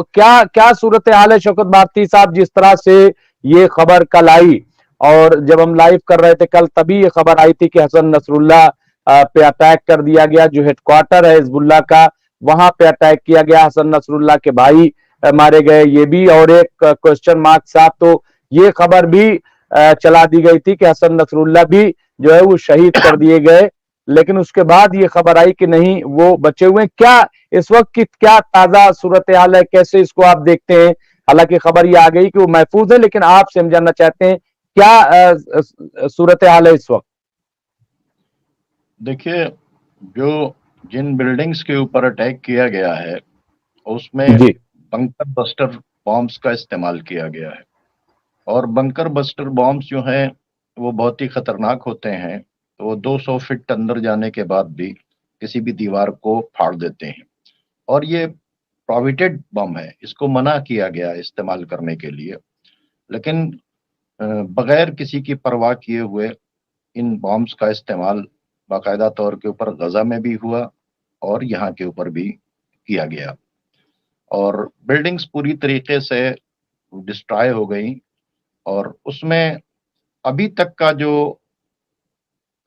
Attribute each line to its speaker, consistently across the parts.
Speaker 1: क्या क्या सूरत हाल है शौकत भारती साहब, जिस तरह से ये खबर कल आई और जब हम लाइव कर रहे थे कल, तभी ये खबर आई थी कि हसन नसरुल्लाह पे अटैक कर दिया गया, जो हेडक्वार्टर है हिजबुल्लाह का वहां पे अटैक किया गया, हसन नसरुल्लाह के भाई मारे गए, ये भी और एक क्वेश्चन मार्क साथ। तो ये खबर भी चला दी गई थी कि हसन नसरुल्लाह भी जो है वो शहीद कर दिए गए, लेकिन उसके बाद ये खबर आई कि नहीं वो बचे हुए। क्या इस वक्त की क्या ताजा सूरत हाल है, कैसे इसको आप देखते हैं? हालांकि खबर ये आ गई कि वो महफूज है, लेकिन आपसे हम जानना चाहते हैं क्या सूरत हाल है इस वक्त?
Speaker 2: देखिए, जो जिन बिल्डिंग्स के ऊपर अटैक किया गया है उसमें
Speaker 1: जी
Speaker 2: बंकर बस्टर बॉम्ब्स का इस्तेमाल किया गया है, और बंकर बस्टर बॉम्ब्स जो हैं वो बहुत ही खतरनाक होते हैं। तो वो 200 फीट अंदर जाने के बाद भी किसी भी दीवार को फाड़ देते हैं, और ये प्रोहिबिटेड बम है, इसको मना किया गया है इस्तेमाल करने के लिए। लेकिन बगैर किसी की परवाह किए हुए इन बॉम्ब्स का इस्तेमाल बाकायदा तौर के ऊपर गजा में भी हुआ और यहाँ के ऊपर भी किया गया, और बिल्डिंग्स पूरी तरीके से डिस्ट्रॉय हो गई। और उसमें अभी तक का जो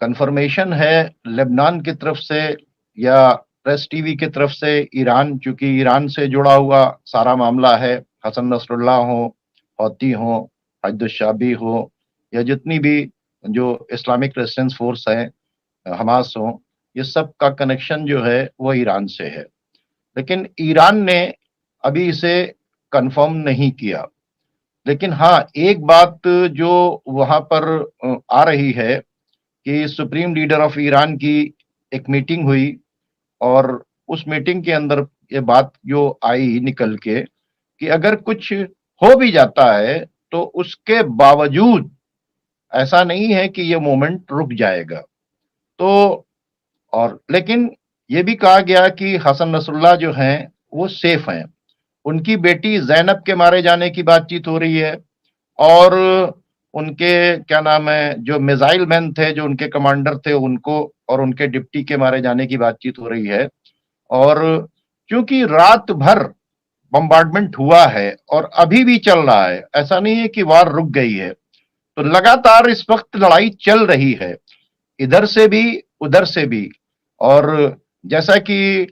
Speaker 2: कंफर्मेशन है लेबनान की तरफ से या प्रेस टीवी की तरफ से, ईरान, चूंकि ईरान से जुड़ा हुआ सारा मामला है, हसन नसरुल्लाह हो, हौती हो, हजदुशाबी हो, या जितनी भी जो इस्लामिक रेजिस्टेंस फोर्स है, हमास हो, ये सब का कनेक्शन जो है वो ईरान से है। लेकिन ईरान ने अभी इसे कंफर्म नहीं किया। लेकिन हाँ, एक बात जो वहां पर आ रही है कि सुप्रीम लीडर ऑफ ईरान की एक मीटिंग हुई, और उस मीटिंग के अंदर ये बात जो आई निकल के कि अगर कुछ हो भी जाता है तो उसके बावजूद ऐसा नहीं है कि ये मोमेंट रुक जाएगा। तो और लेकिन ये भी कहा गया कि हसन नसरुल्लाह जो हैं वो सेफ हैं, उनकी बेटी जैनब के मारे जाने की बातचीत हो रही है, और उनके क्या नाम है जो मिसाइल मैन थे, जो उनके कमांडर थे, उनको और उनके डिप्टी के मारे जाने की बातचीत हो रही है। और क्योंकि रात भर बम्बार्डमेंट हुआ है और अभी भी चल रहा है, ऐसा नहीं है कि वार रुक गई है, तो लगातार इस वक्त लड़ाई चल रही है, इधर से भी उधर से भी। और जैसा कि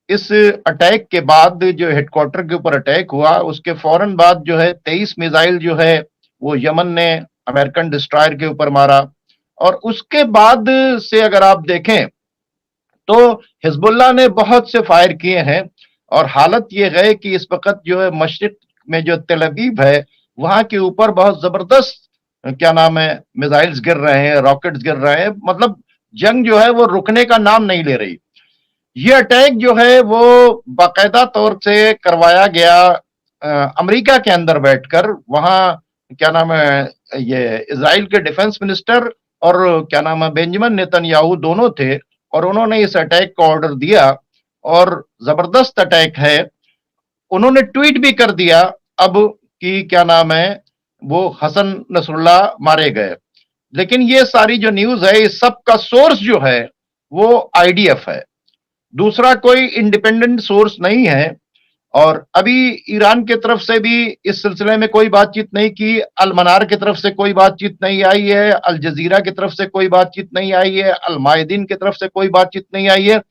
Speaker 2: इस अटैक के बाद जो हेडक्वार्टर के ऊपर अटैक हुआ, उसके फौरन बाद जो है 23 मिसाइल जो है वो यमन ने अमेरिकन डिस्ट्रॉयर के ऊपर मारा, और उसके बाद से अगर आप देखें तो हिजबुल्लाह ने बहुत से फायर किए हैं। और हालत ये है कि इस वक्त जो है मशरिक में जो तेल अवीव है वहां के ऊपर बहुत जबरदस्त क्या नाम है मिसाइल्स गिर रहे हैं, रॉकेट्स गिर रहे हैं, मतलब जंग जो है वो रुकने का नाम नहीं ले रही। ये अटैक जो है वो बाकायदा तौर से करवाया गया अमेरिका के अंदर बैठकर। वहां क्या नाम है ये इजराइल के डिफेंस मिनिस्टर और क्या नाम है बेंजामिन नेतन्याहू दोनों थे, और उन्होंने इस अटैक का ऑर्डर दिया, और जबरदस्त अटैक है। उन्होंने ट्वीट भी कर दिया अब कि क्या नाम है वो हसन नसरुल्लाह मारे गए। लेकिन ये सारी जो न्यूज है, इस सब का सोर्स जो है वो आईडीएफ है, दूसरा कोई इंडिपेंडेंट सोर्स नहीं है। और अभी ईरान की तरफ से भी इस सिलसिले में कोई बातचीत नहीं की, अल मनार की तरफ से कोई बातचीत नहीं आई है, अल जजीरा की तरफ से कोई बातचीत नहीं आई है, अल मायदीन की तरफ से कोई बातचीत नहीं आई है।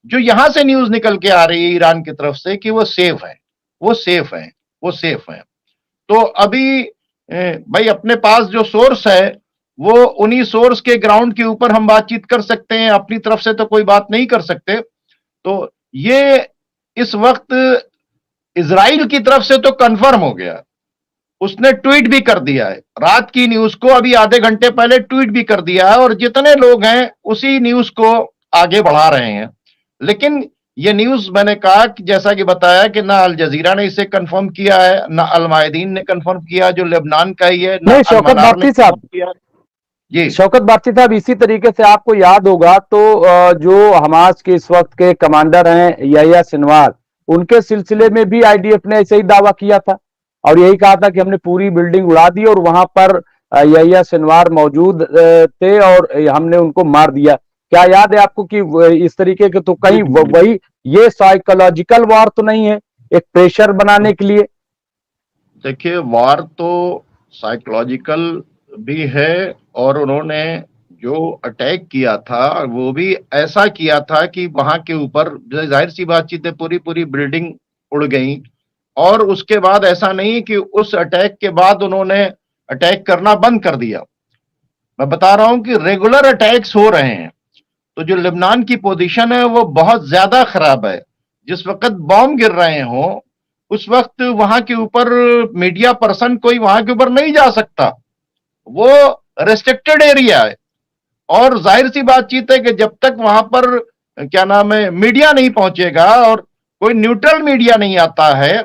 Speaker 2: जो यहां से न्यूज निकल के आ रही है ईरान की तरफ से कि वो सेफ है, वो सेफ है, वो सेफ है। तो अभी भाई अपने पास जो सोर्स है वो उन्हीं सोर्स के ग्राउंड के ऊपर हम बातचीत कर सकते हैं, अपनी तरफ से तो कोई बात नहीं कर सकते। तो ये इस वक्त इजराइल की तरफ से तो कंफर्म हो गया, उसने ट्वीट भी कर दिया है, रात की न्यूज को अभी आधे घंटे पहले ट्वीट भी कर दिया है, और जितने लोग हैं उसी न्यूज को आगे बढ़ा रहे हैं। लेकिन ये न्यूज मैंने कहा कि जैसा कि बताया कि ना अल जजीरा ने इसे कंफर्म किया है, ना अल मायदीन ने कंफर्म किया जो लेबनान का ही है, ना
Speaker 1: नहीं
Speaker 2: अल
Speaker 1: शौकत
Speaker 2: मनार ने
Speaker 1: भारती साहब,
Speaker 2: कंफर्म किया। जी
Speaker 1: शौकत भारती साहब, इसी तरीके से आपको याद होगा तो जो हमास के इस वक्त के कमांडर हैं यहिया सिनवार, उनके सिलसिले में भी आईडीएफ ने ऐसे ही दावा किया था और यही कहा था कि हमने पूरी बिल्डिंग उड़ा दी और वहां पर यहिया सिनवार मौजूद थे और हमने उनको मार दिया। क्या याद है आपको कि इस तरीके के तो
Speaker 2: जी
Speaker 1: कहीं
Speaker 2: जी जी।
Speaker 1: वही ये साइकोलॉजिकल वार तो नहीं है एक प्रेशर बनाने के लिए?
Speaker 2: देखिए, वार तो साइकोलॉजिकल भी है, और उन्होंने जो अटैक किया था वो भी ऐसा किया था कि वहां के ऊपर जाहिर सी बातचीत है, पूरी पूरी बिल्डिंग उड़ गई। और उसके बाद ऐसा नहीं कि उस अटैक के बाद उन्होंने अटैक करना बंद कर दिया। मैं बता रहा हूं कि रेगुलर अटैक्स हो रहे हैं। तो जो लेबनान की पोजीशन है वो बहुत ज्यादा खराब है। जिस वक्त बॉम्ब गिर रहे हो उस वक्त वहां के ऊपर मीडिया पर्सन कोई वहां के ऊपर नहीं जा सकता, वो रेस्ट्रिक्टेड एरिया है। और जाहिर सी बातचीत है कि जब तक वहां पर क्या नाम है मीडिया नहीं पहुंचेगा और कोई न्यूट्रल मीडिया नहीं आता है,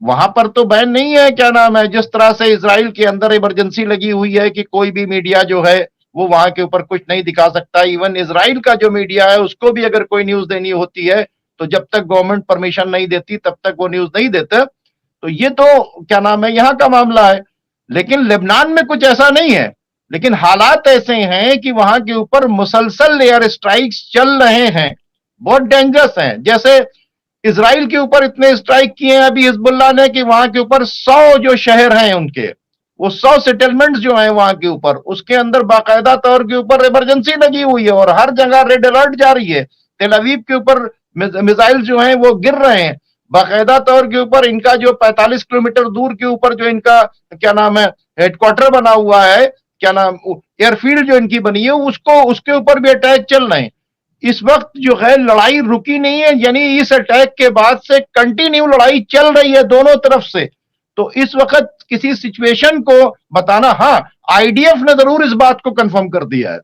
Speaker 2: वहां पर तो बैन नहीं है क्या नाम है, जिस तरह से इजराइल के अंदर इमरजेंसी लगी हुई है कि कोई भी मीडिया जो है वो वहां के ऊपर कुछ नहीं दिखा सकता। इवन इजराइल का जो मीडिया है उसको भी अगर कोई न्यूज देनी होती है तो जब तक गवर्नमेंट परमिशन नहीं देती तब तक वो न्यूज नहीं देते। तो ये तो क्या नाम है यहाँ का मामला है। लेकिन लेबनान में कुछ ऐसा नहीं है। लेकिन हालात ऐसे हैं कि वहां के ऊपर मुसलसल एयर स्ट्राइक्स चल रहे हैं, बहुत डेंजरस हैं। जैसे इसराइल के ऊपर इतने स्ट्राइक किए हैं अभी हिजबुल्लाह ने कि वहां के ऊपर 100 जो शहर हैं उनके, वो 100 सेटलमेंट्स जो हैं वहां के ऊपर, उसके अंदर बाकायदा तौर के ऊपर इमरजेंसी लगी हुई है और हर जगह रेड अलर्ट जारी है। तेल अवीव के ऊपर मिसाइल जो हैं वो गिर रहे हैं बाकायदा तौर के ऊपर। इनका जो 45 किलोमीटर दूर के ऊपर जो इनका क्या नाम है हेडक्वार्टर बना हुआ है, क्या नाम एयरफील्ड जो इनकी बनी है, उसको उसके ऊपर भी अटैक चल रहे हैं। इस वक्त जो है लड़ाई रुकी नहीं है, यानी इस अटैक के बाद से कंटिन्यू लड़ाई चल रही है दोनों तरफ से। तो इस वक्त किसी सिचुएशन को बताना, हाँ आईडीएफ ने जरूर इस बात को कंफर्म कर दिया है,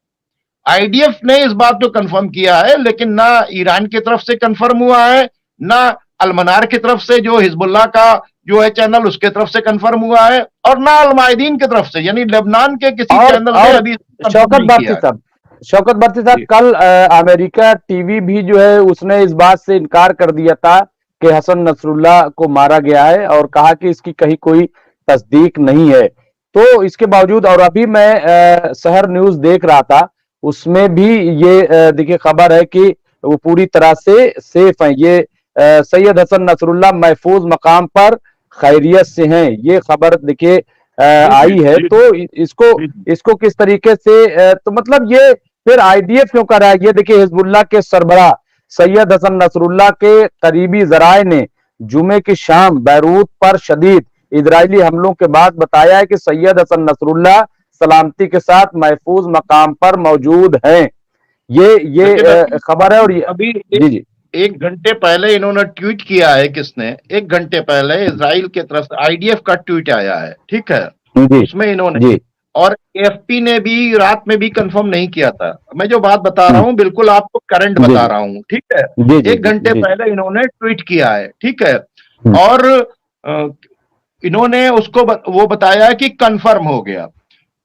Speaker 2: आईडीएफ ने इस बात को कंफर्म किया है, लेकिन ना ईरान की तरफ से कंफर्म हुआ है, ना अलमनार की तरफ से जो हिजबुल्लाह का जो है चैनल उसके तरफ से कंफर्म हुआ है, और ना अलमायदीन की तरफ से, यानी लेबनान के किसी चैनल ने अभी
Speaker 1: शौकत भारती साहब, शौकत भारती साहब, कल अमेरिका टीवी भी जो है उसने इस बात से इनकार कर दिया था कि हसन नसरुल्लाह को मारा गया है और कहा कि इसकी कहीं कोई तस्दीक नहीं है। तो इसके बावजूद, और अभी मैं शहर न्यूज देख रहा था, उसमें भी ये देखिए खबर है कि वो पूरी तरह से सेफ हैं। ये सैयद हसन नसरुल्लाह महफूज मकाम पर खैरियत से हैं, ये खबर देखिए आई है। तो इसको इसको किस तरीके से तो मतलब ये फिर आईडीएफ क्यों कर रहा है? ये देखिए हिजबुल्लाह के सरबराह सैयद हसन नसरुल्लाह के करीबी जराए ने जुमे की शाम बैरूत पर शदीद इजरायली हमलों के बाद बताया है कि सैयद हसन नसरुल्लाह सलामती के साथ महफूज मकाम पर मौजूद हैं। ये खबर है। और ये
Speaker 2: अभी
Speaker 1: जी जी
Speaker 2: 1 घंटे पहले इन्होंने ट्वीट किया है, किसने, 1 घंटे पहले इजराइल की तरफ से आईडीएफ का ट्वीट आया है, ठीक है,
Speaker 1: जी
Speaker 2: उसमें इन्होंने
Speaker 1: जी
Speaker 2: और एएफपी ने भी रात में भी कंफर्म नहीं किया था। मैं जो बात बता रहा हूं बिल्कुल आपको करंट
Speaker 1: जी
Speaker 2: बता
Speaker 1: जी
Speaker 2: रहा हूं, ठीक है।
Speaker 1: जी जी
Speaker 2: 1 घंटे
Speaker 1: जी
Speaker 2: पहले इन्होंने ट्वीट किया है, ठीक है।
Speaker 1: हम्म,
Speaker 2: और इन्होंने उसको वो बताया कि कंफर्म हो गया।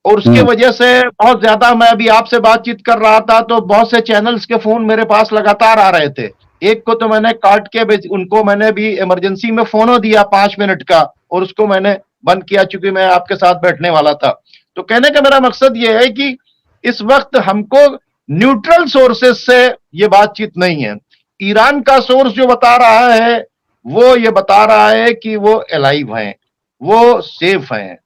Speaker 2: और उसके वजह से बहुत ज्यादा, मैं अभी आपसे बातचीत कर रहा था तो बहुत से चैनल्स के फोन मेरे पास लगातार आ रहे थे। एक को तो मैंने काट के उनको मैंने भी इमरजेंसी में फोन दिया 5 मिनट का, और उसको मैंने बंद किया चूंकि मैं आपके साथ बैठने वाला था। तो कहने का मेरा मकसद ये है कि इस वक्त हमको न्यूट्रल सोर्सेस से ये बातचीत नहीं है। ईरान का सोर्स जो बता रहा है वो ये बता रहा है कि वो अलाइव हैं, वो सेफ हैं।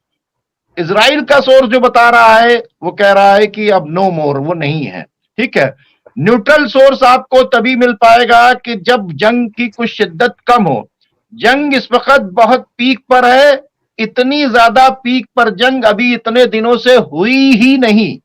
Speaker 2: इजराइल का सोर्स जो बता रहा है वो कह रहा है कि अब नो मोर, वो नहीं है, ठीक है। न्यूट्रल सोर्स आपको तभी मिल पाएगा कि जब जंग की कुछ शिद्दत कम हो। जंग इस वक्त बहुत पीक पर है, इतनी ज्यादा पीक पर जंग अभी इतने दिनों से हुई ही नहीं।